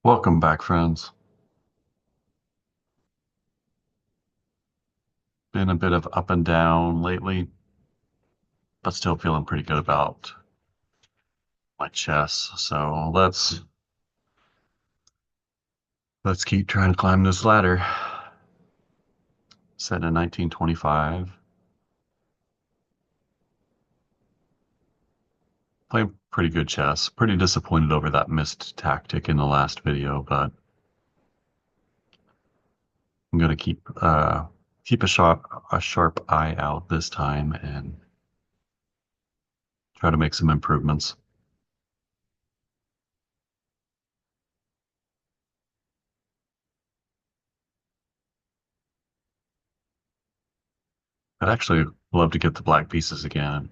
Welcome back, friends. Been a bit of up and down lately, but still feeling pretty good about my chess. So let's keep trying to climb this ladder. Set in 1925. Playing pretty good chess. Pretty disappointed over that missed tactic in the last video, but I'm gonna keep a sharp eye out this time and try to make some improvements. I'd actually love to get the black pieces again.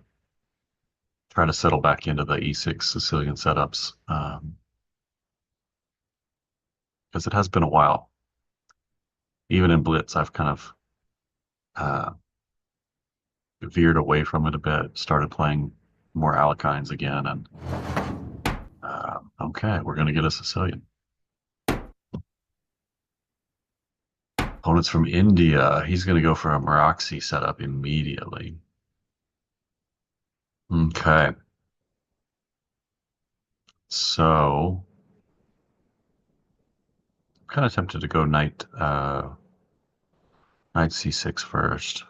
Try to settle back into the E6 Sicilian setups. Because it has been a while. Even in Blitz, I've kind of uh, veered away from it a bit, started playing more Alekines again, and okay, we're going to get a Sicilian. Opponent's from India. He's going to go for a Meraxi setup immediately. Okay, so I'm kind of tempted to go knight c6 first,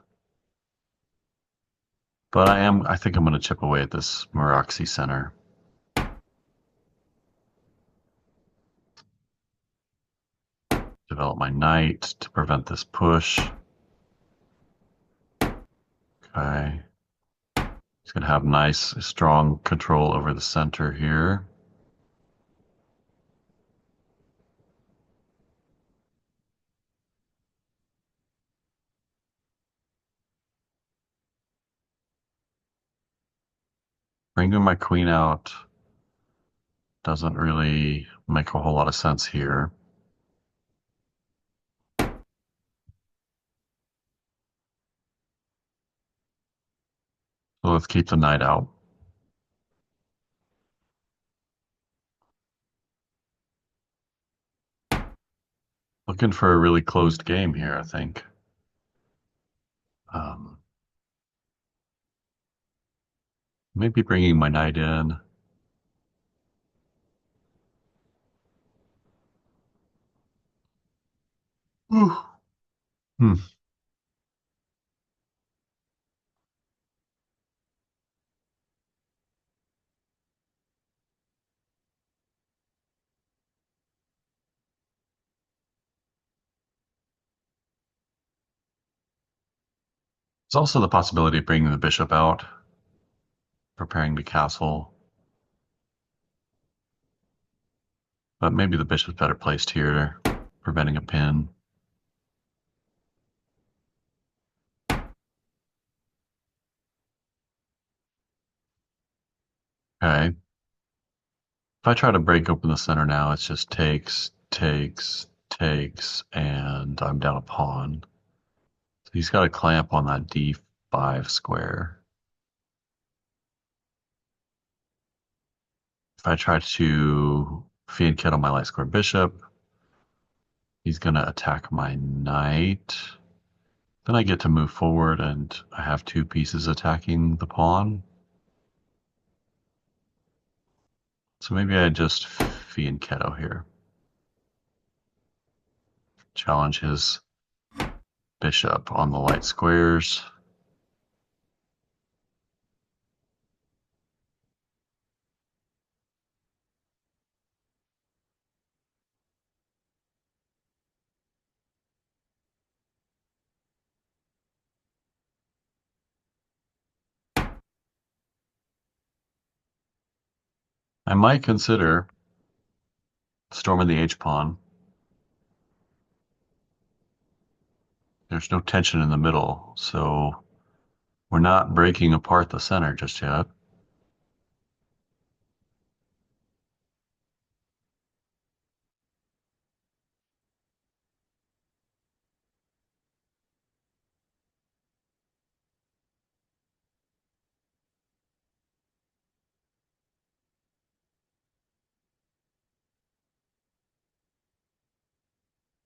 but I think I'm going to chip away at this Meraxi center. Develop my knight to prevent this push. Okay. He's going to have nice, strong control over the center here. Bringing my queen out doesn't really make a whole lot of sense here. So let's keep the knight out. Looking for a really closed game here, I think. Um, Maybe bringing my knight in. Whew. Hmm. There's also the possibility of bringing the bishop out, preparing the castle. But maybe the bishop's better placed here, preventing a pin. Okay. If I try to break open the center now, it's just takes, and I'm down a pawn. So he's got a clamp on that D5 square. If I try to fianchetto kit on my light square bishop, he's going to attack my knight. Then I get to move forward, and I have two pieces attacking the pawn. So maybe I just fianchetto here. Challenge his bishop on the light squares. I might consider storming the H-pawn. There's no tension in the middle, so we're not breaking apart the center just yet.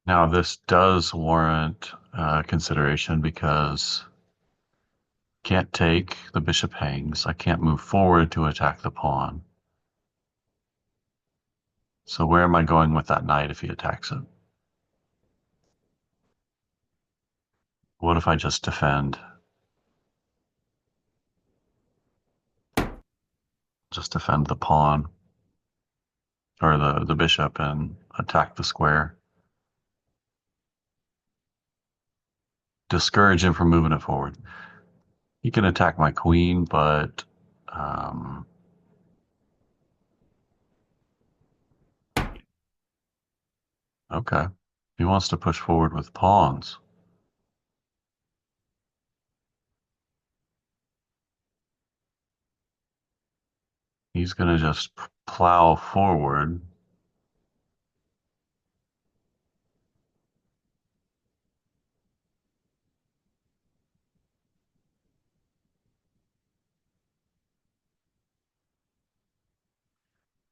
Now, this does warrant consideration because can't take, the bishop hangs. I can't move forward to attack the pawn. So where am I going with that knight if he attacks it? What if I just defend? Just defend the pawn or the bishop and attack the square. Discourage him from moving it forward. He can attack my queen, but um, okay. He wants to push forward with pawns. He's going to just plow forward.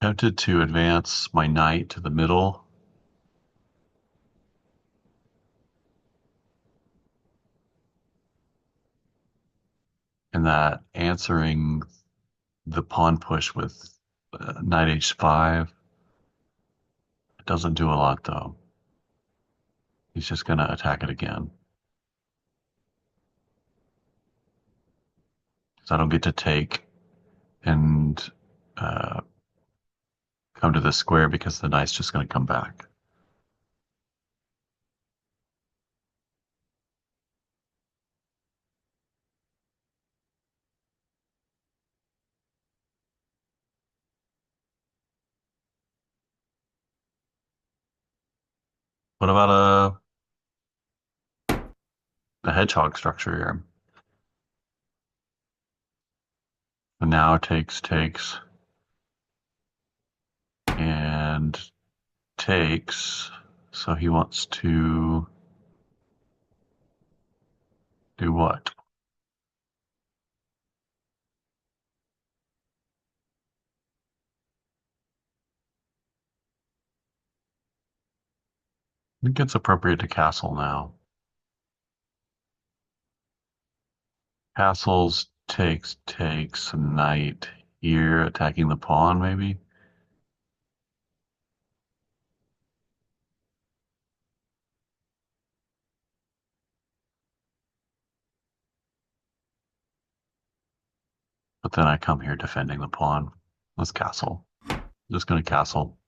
Tempted to advance my knight to the middle, and that answering the pawn push with knight h5. It doesn't do a lot though. He's just going to attack it again. So I don't get to take and uh, come to this square because the knight's just going to come back. What about a hedgehog structure here? And now takes and takes. So he wants to do what? I think it's appropriate to castle now. Castles takes knight here, attacking the pawn maybe. But then I come here defending the pawn. Let's castle. Just gonna castle.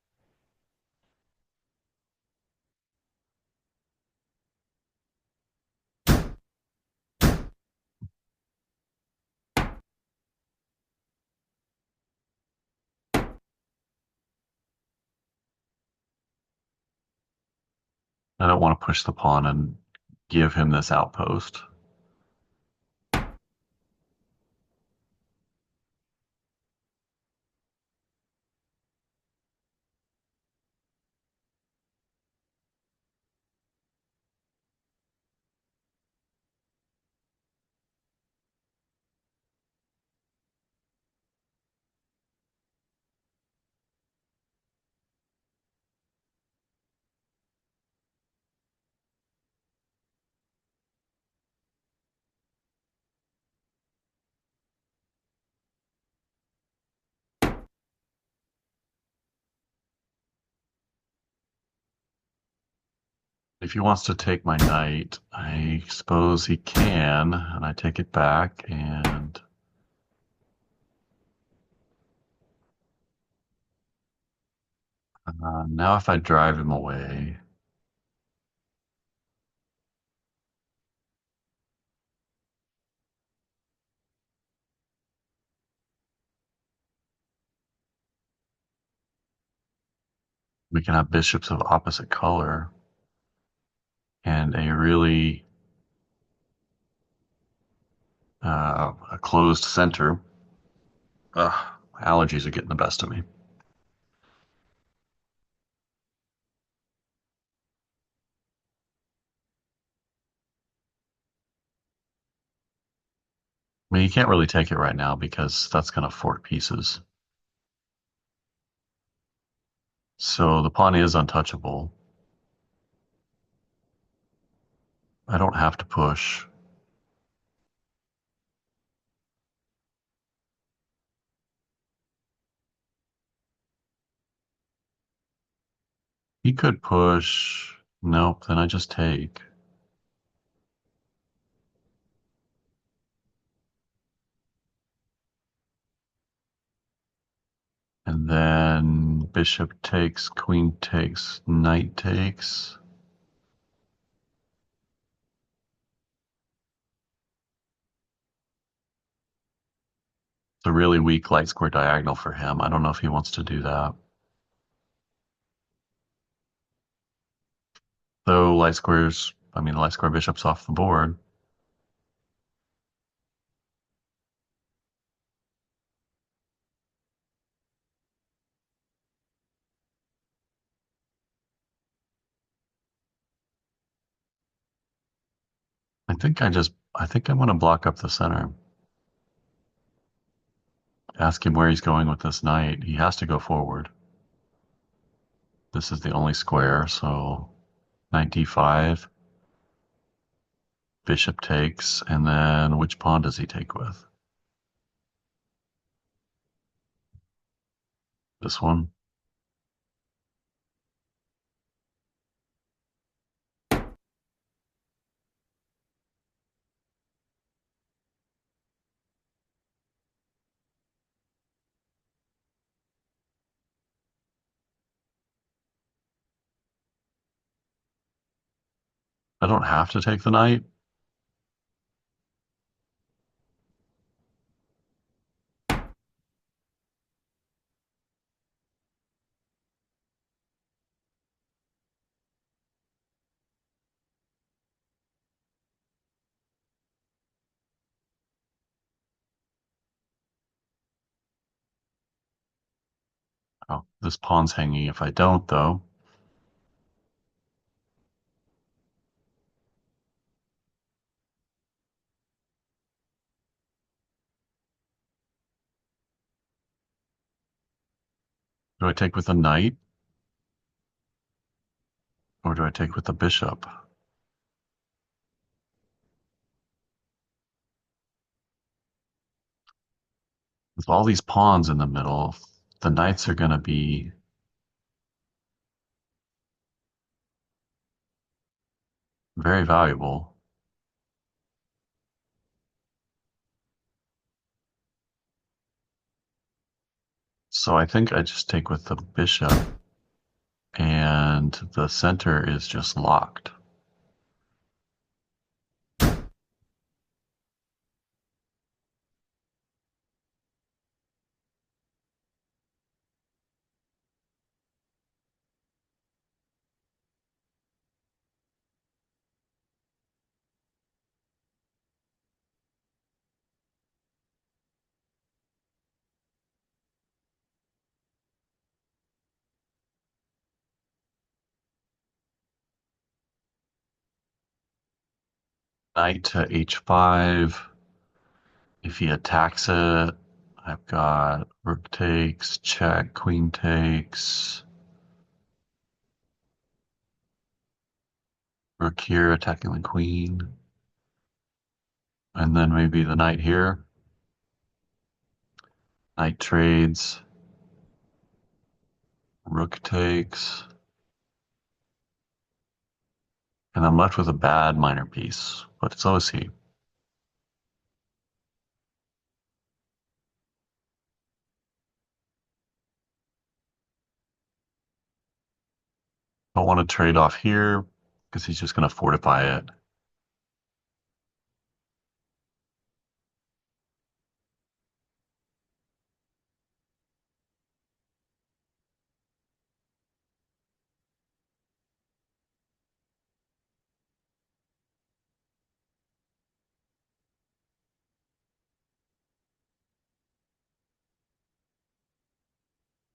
I don't want to push the pawn and give him this outpost. If he wants to take my knight, I suppose he can, and I take it back, and now if I drive him away, we can have bishops of opposite color and a really a closed center. Ugh, allergies are getting the best of me. I mean, you can't really take it right now because that's going to fork pieces. So the pawn is untouchable. I don't have to push. He could push. Nope, then I just take. And then bishop takes, queen takes, knight takes. It's a really weak light square diagonal for him. I don't know if he wants to do that. So light square bishop's off the board. I think I want to block up the center. Ask him where he's going with this knight. He has to go forward. This is the only square, so knight d5, bishop takes, and then which pawn does he take with? This one. I don't have to take the knight. Oh, this pawn's hanging if I don't, though. Do I take with the knight or do I take with the bishop? With all these pawns in the middle, the knights are going to be very valuable. So I think I just take with the bishop and the center is just locked. Knight to h5. If he attacks it, I've got rook takes, check, queen takes, rook here attacking the queen, and then maybe the knight here. Knight trades, rook takes, and I'm left with a bad minor piece, but so is he. Don't want to trade off here because he's just going to fortify it.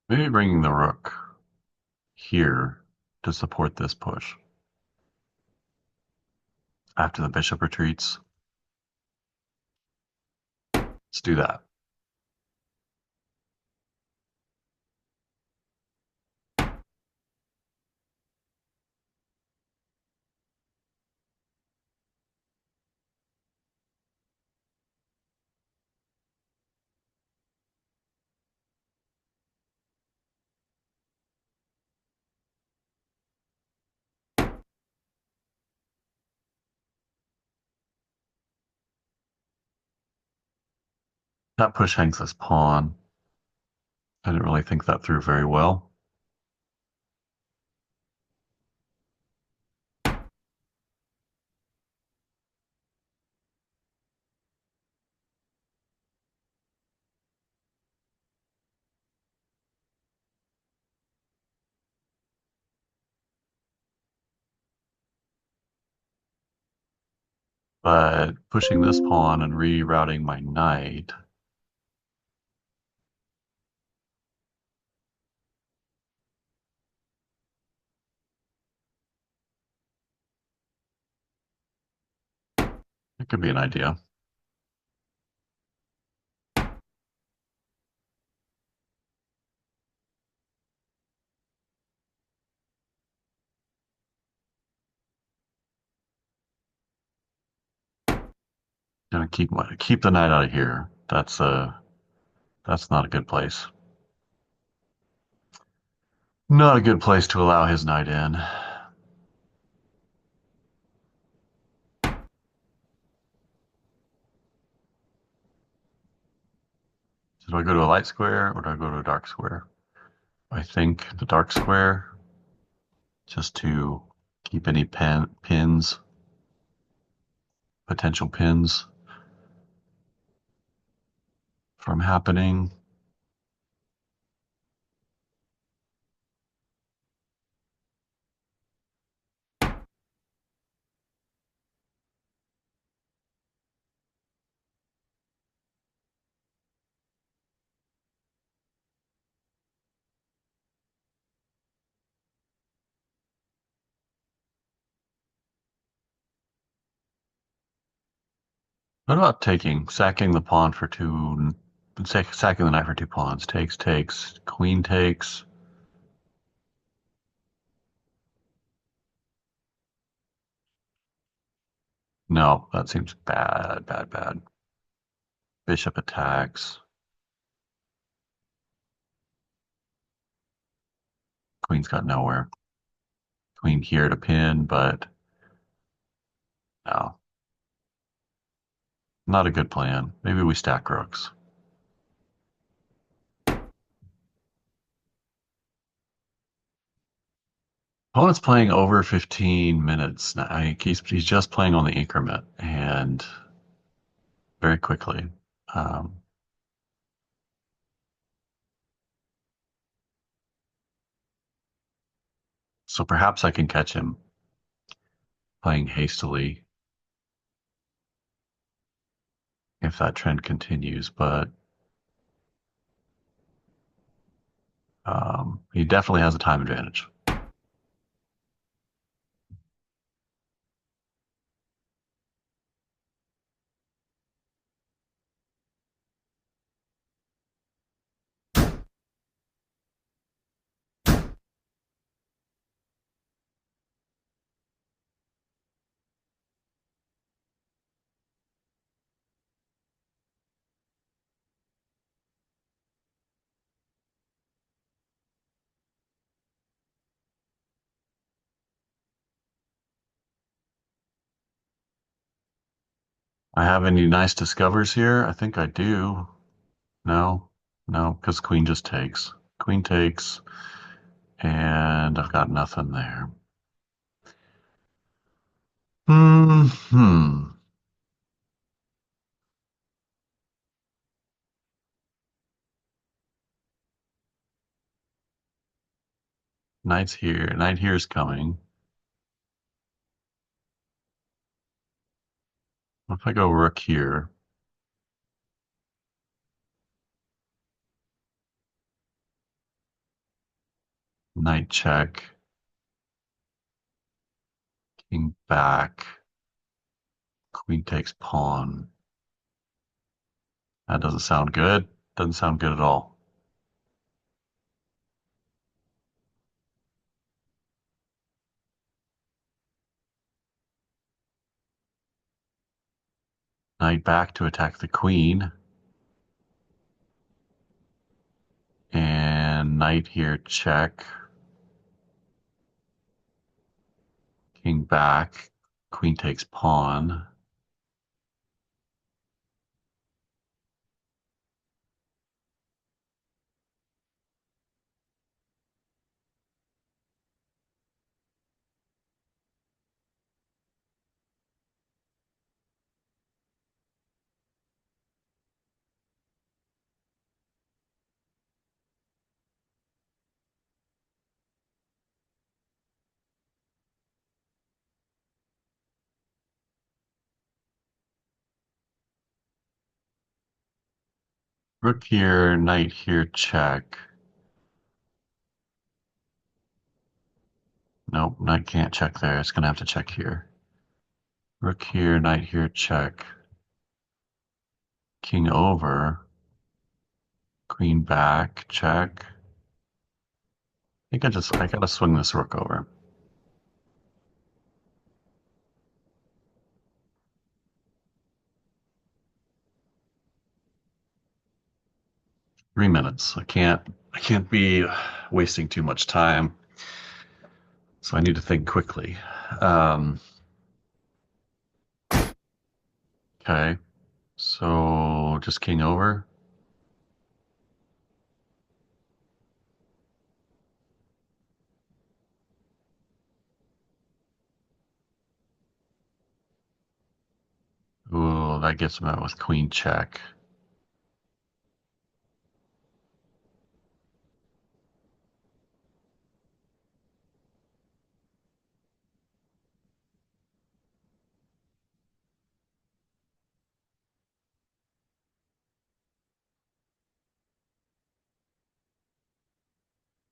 Maybe bringing the rook here to support this push after the bishop retreats. Let's do that. That push hangs this pawn. I didn't really think that through very well. But pushing this pawn and rerouting my knight, it could be an idea. Gonna keep the knight out of here. That's not a good place. Not a good place to allow his knight in. So do I go to a light square or do I go to a dark square? I think the dark square, just to keep any potential pins from happening. What about sacking the pawn for two, sacking the knight for two pawns? Takes, queen takes. No, that seems bad. Bishop attacks. Queen's got nowhere. Queen here to pin, but no, not a good plan. Maybe we stack rooks. Opponent's playing over 15 minutes. He's just playing on the increment and very quickly. Um, so perhaps I can catch him playing hastily if that trend continues, but he definitely has a time advantage. I have any nice discovers here? I think I do. No, no, because queen just takes. Queen takes, and I've got nothing there. Hmm. Knight's here. Knight here is coming. What if I go rook here? Knight check. King back. Queen takes pawn. That doesn't sound good. Doesn't sound good at all. Knight back to attack the queen. And knight here check. King back. Queen takes pawn. Rook here, knight here, check. Nope, knight can't check there. It's gonna have to check here. Rook here, knight here, check. King over. Queen back, check. I gotta swing this rook over. 3 minutes. I can't be wasting too much time. So I need to think quickly. Um, okay. So just king over. Ooh, that gets me out with queen check.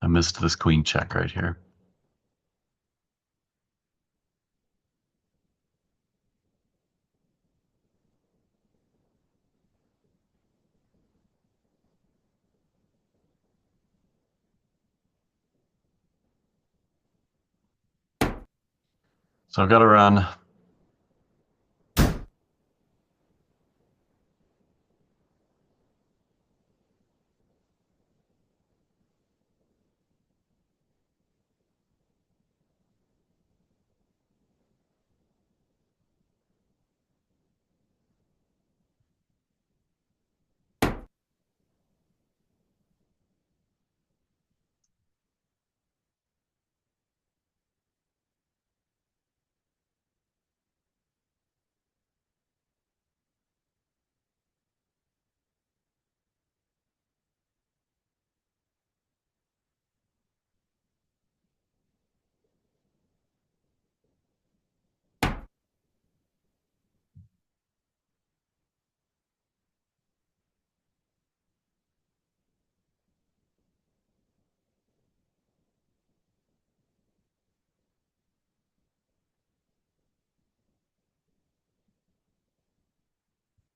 I missed this queen check right here. So I've got to run.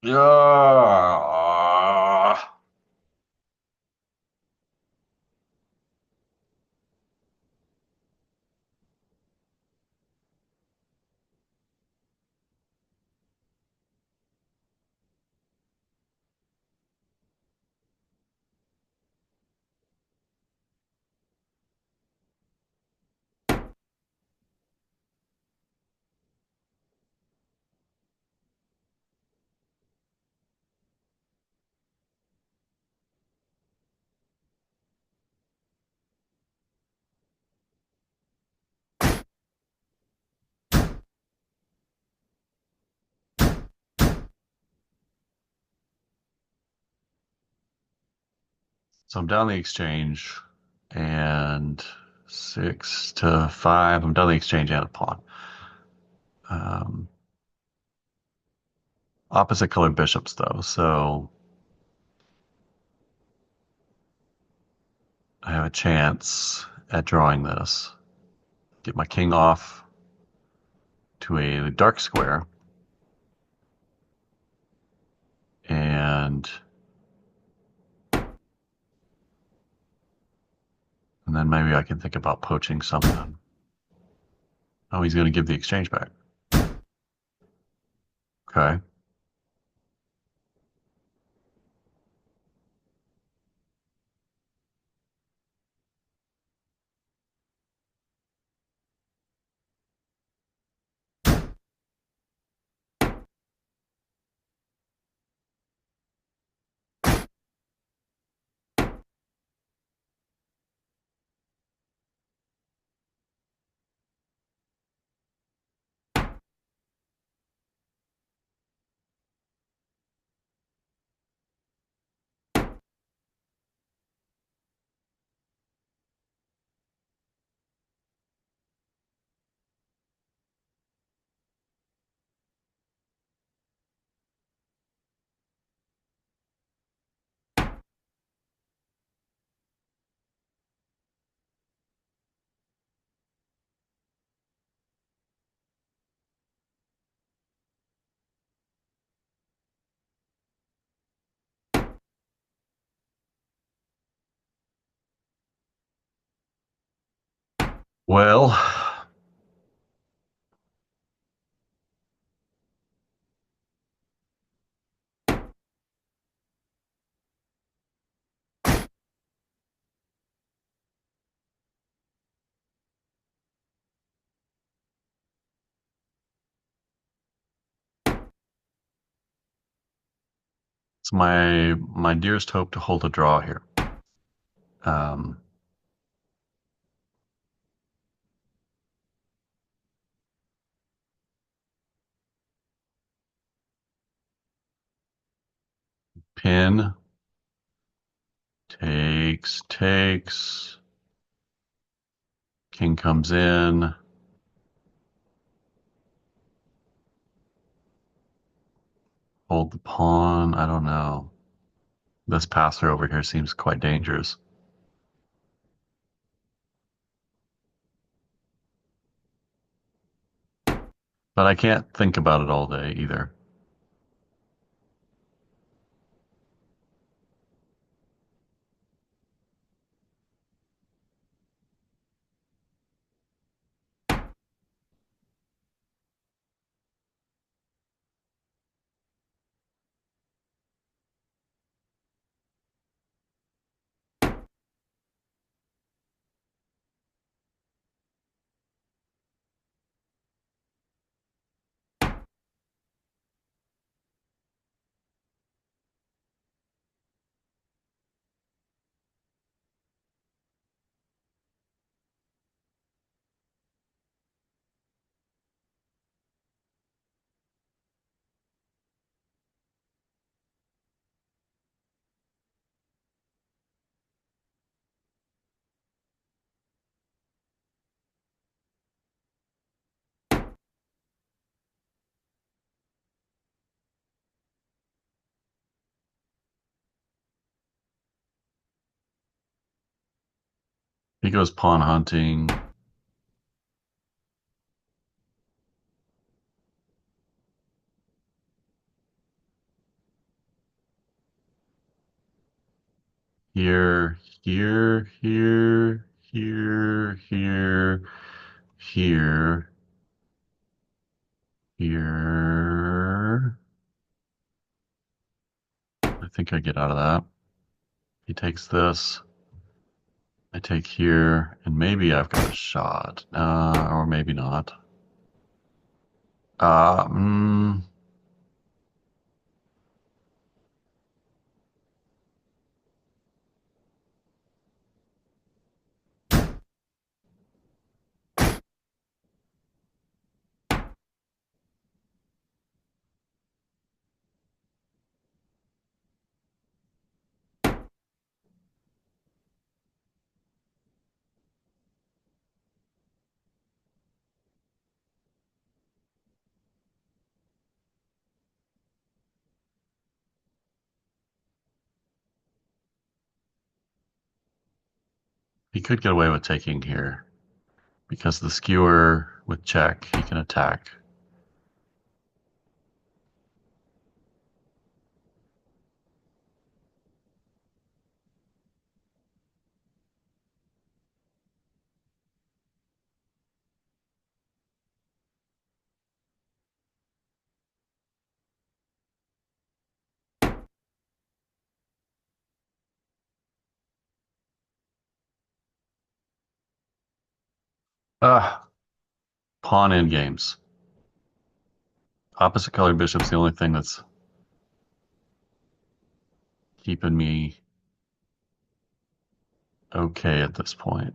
Yeah. So I'm down the exchange and 6 to 5. I'm down the exchange and a pawn. Um, Opposite colored bishops though, so I have a chance at drawing this. Get my king off to a dark square, and then maybe I can think about poaching something. Oh, he's going to give the exchange back. Okay. Well, it's my dearest hope to hold a draw here. Um, Pin takes. King comes in. Hold the pawn. I don't know. This passer over here seems quite dangerous. But I can't think about it all day either. He goes pawn hunting. Here, here, here. I think I get out of that. He takes this. I take here, and maybe I've got a shot, or maybe not. Uh, mm, he could get away with taking here because the skewer with check, he can attack. Ah, pawn in games. Opposite colored bishop's the only thing that's keeping me okay at this point.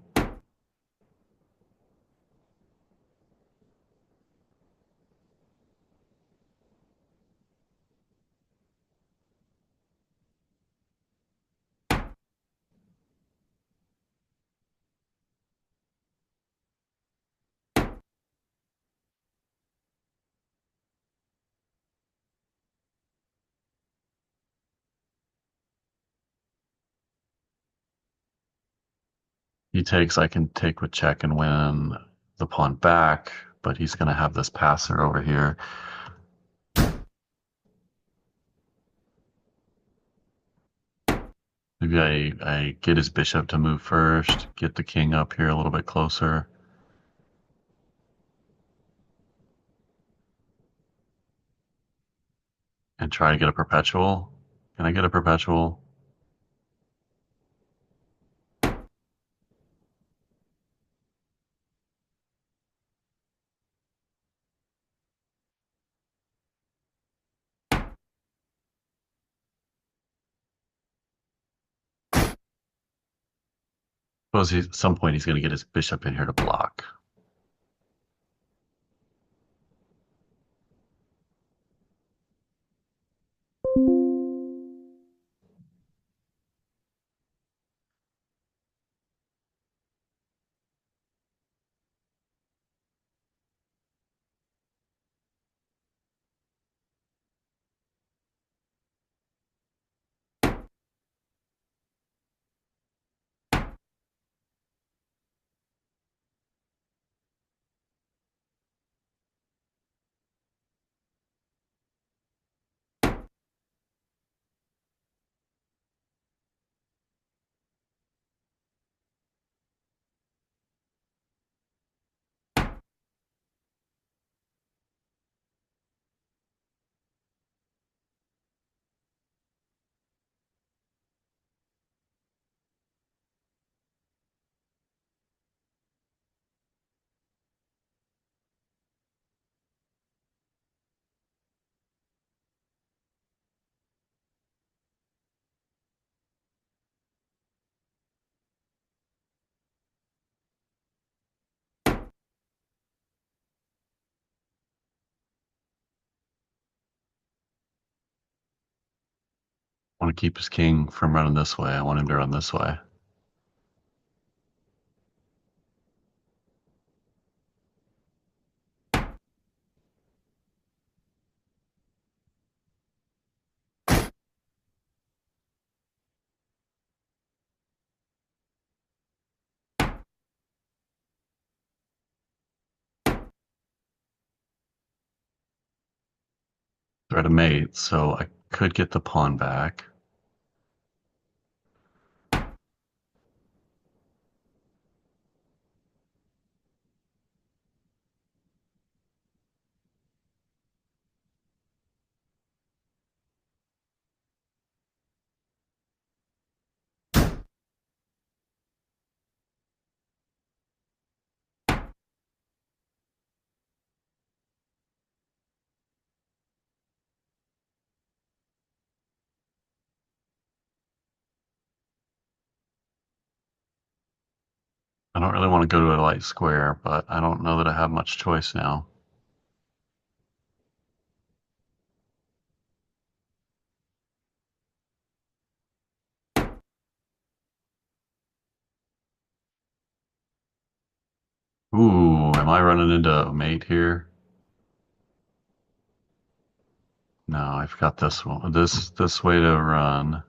He takes, I can take with check and win the pawn back, but he's going to have this passer over here. Maybe I get his bishop to move first, get the king up here a little bit closer. and try to get a perpetual. Can I get a perpetual? Suppose at some point he's going to get his bishop in here to block. I want to keep his king from running this way. I want him to run this way. Threat a mate, so I could get the pawn back. I don't really want to go to a light square, but I don't know that I have much choice now. Ooh, am I running into a mate here? No, I've got this one. This way to run.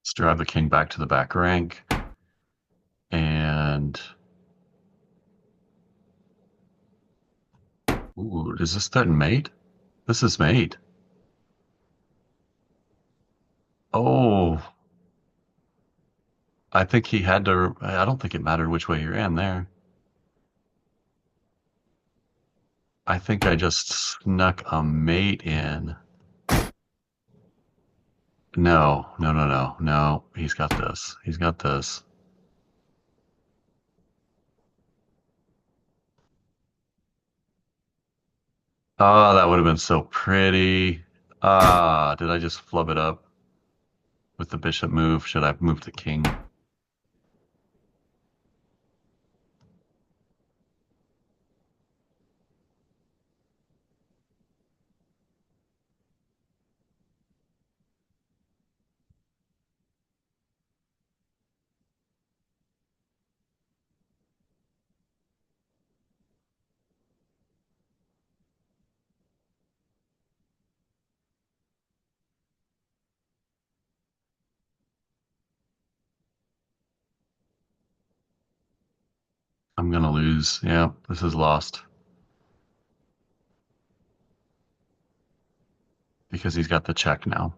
Let's drive the king back to the back rank. And ooh, is this threaten mate? This is mate. Oh, I think he had to. I don't think it mattered which way he ran there. I think I just snuck a mate in. No, no, no, no, no. He's got this. He's got this. Oh, that would have been so pretty. Ah, did I just flub it up with the bishop move? Should I have moved the king? I'm gonna lose. Yeah, this is lost because he's got the check now.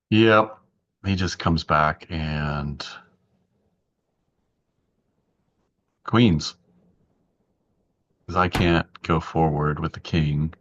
Yep. He just comes back and queens because I can't go forward with the king.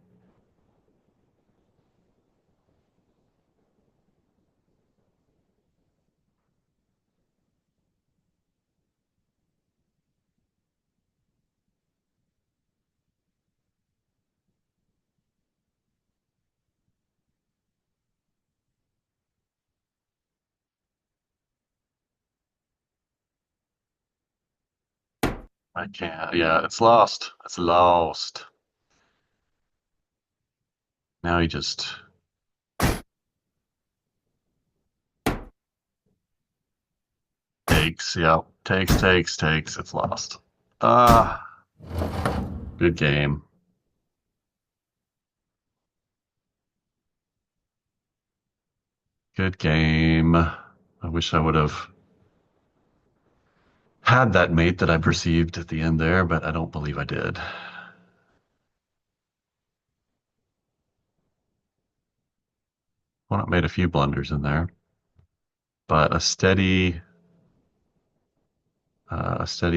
I can't. Yeah, it's lost. It's lost. Now he just takes. Yeah, takes. It's lost. Ah, good game. Good game. I wish I would have had that mate that I perceived at the end there, but I don't believe I did. Well, I made a few blunders in there, but a steady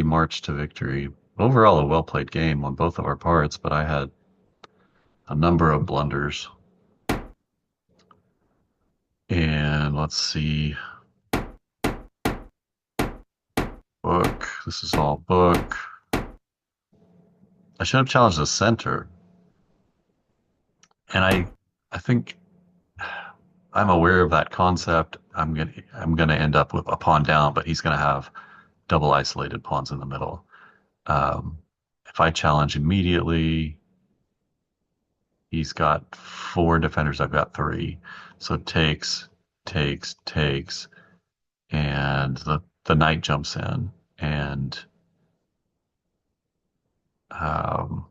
march to victory. Overall, a well played game on both of our parts, but I had a number of blunders. And let's see. Book. This is all book. I should have challenged the center. And I think I'm aware of that concept. I'm gonna end up with a pawn down, but he's gonna have double isolated pawns in the middle. Um, if I challenge immediately, he's got four defenders. I've got three. So takes, and the knight jumps in, and um,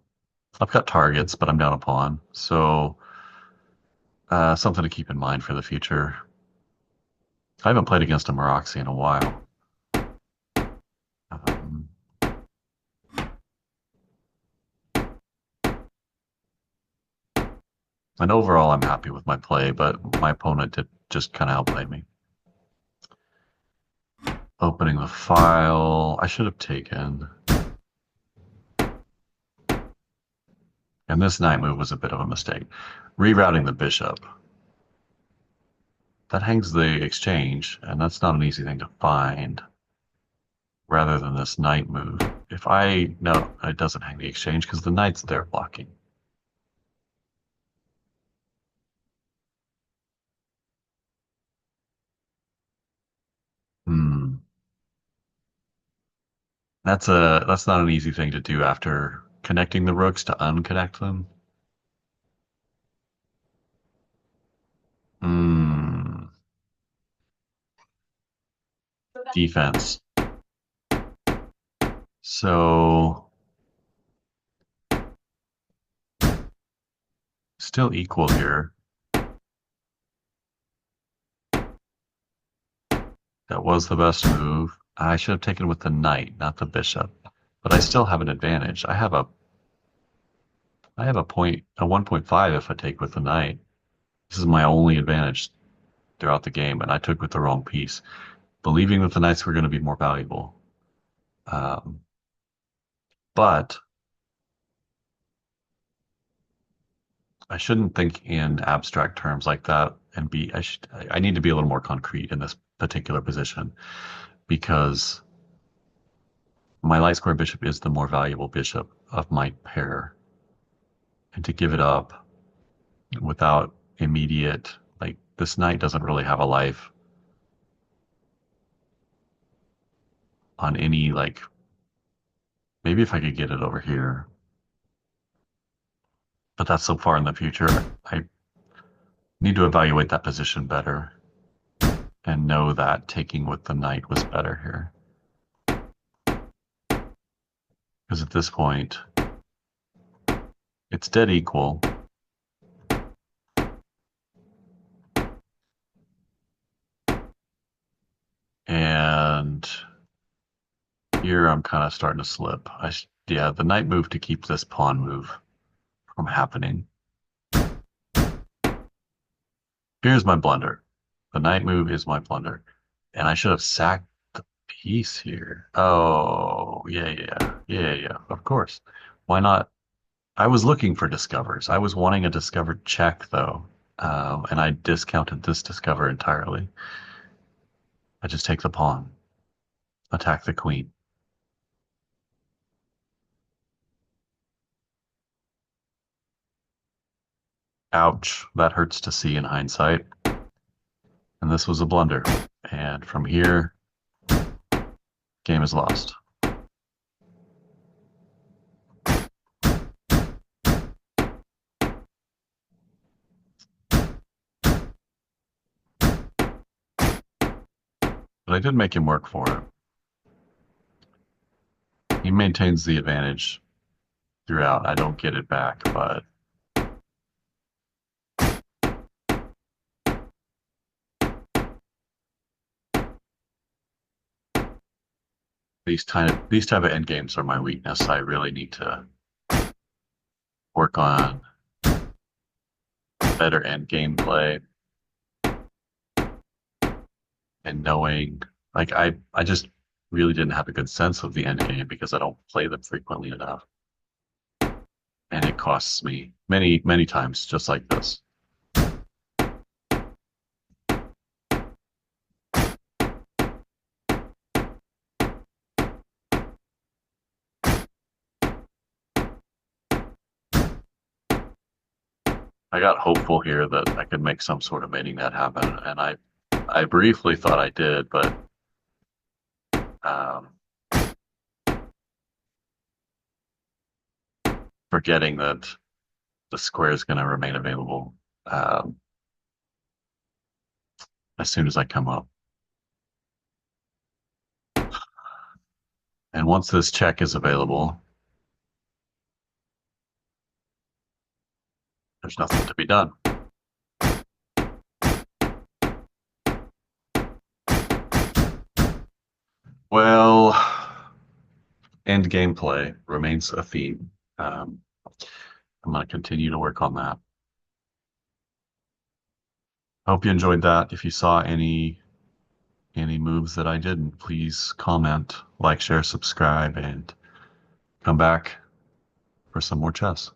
I've got targets, but I'm down a pawn. So something to keep in mind for the future. I haven't played against a Moroxy in a while. Um, and overall, I'm happy with my play, but my opponent did just kind of outplay me. Opening the file. I should have taken. And this knight move was a bit of a mistake. Rerouting the bishop. That hangs the exchange, and that's not an easy thing to find. Rather than this knight move. If I... No, it doesn't hang the exchange because the knight's there blocking. Hmm. That's not an easy thing to do after connecting the rooks to unconnect them. Hmm. Defense. So still equal here. That was the best move. I should have taken with the knight, not the bishop. But I still have an advantage. I have a 1.5 if I take with the knight. This is my only advantage throughout the game, and I took with the wrong piece, believing that the knights were going to be more valuable. Um, but I shouldn't think in abstract terms like that and I need to be a little more concrete in this particular position because my light square bishop is the more valuable bishop of my pair. And to give it up without immediate like This knight doesn't really have a life on any, like, maybe if I could get it over here, but that's so far in the future. I need to evaluate that position better and know that taking with the knight was better here. Because at this point, it's dead equal. And here I'm kind of starting to slip. Yeah, the knight move to keep this pawn move from happening. Here's my blunder. The knight move is my blunder. And I should have sacked the piece here. Oh, yeah, of course. Why not? I was looking for discovers. I was wanting a discovered check, though. And I discounted this discover entirely. I just take the pawn, attack the queen. Ouch, that hurts to see in hindsight. And this was a blunder. And from here, game is lost. But I did make him work for it. He maintains the advantage throughout. I don't get it back, but these type of end games are my weakness. I really need to work on better end game play and knowing, like, I just really didn't have a good sense of the end game because I don't play them frequently enough. And it costs me many times just like this. I got hopeful here that I could make some sort of mating net happen, and I briefly thought I did, but um, forgetting that the square is going to remain available as soon as I come up. And once this check is available, there's nothing to be done. Well, end game play remains a theme. I'm going to continue to work on that. Hope you enjoyed that. If you saw any moves that I didn't, please comment, like, share, subscribe, and come back for some more chess.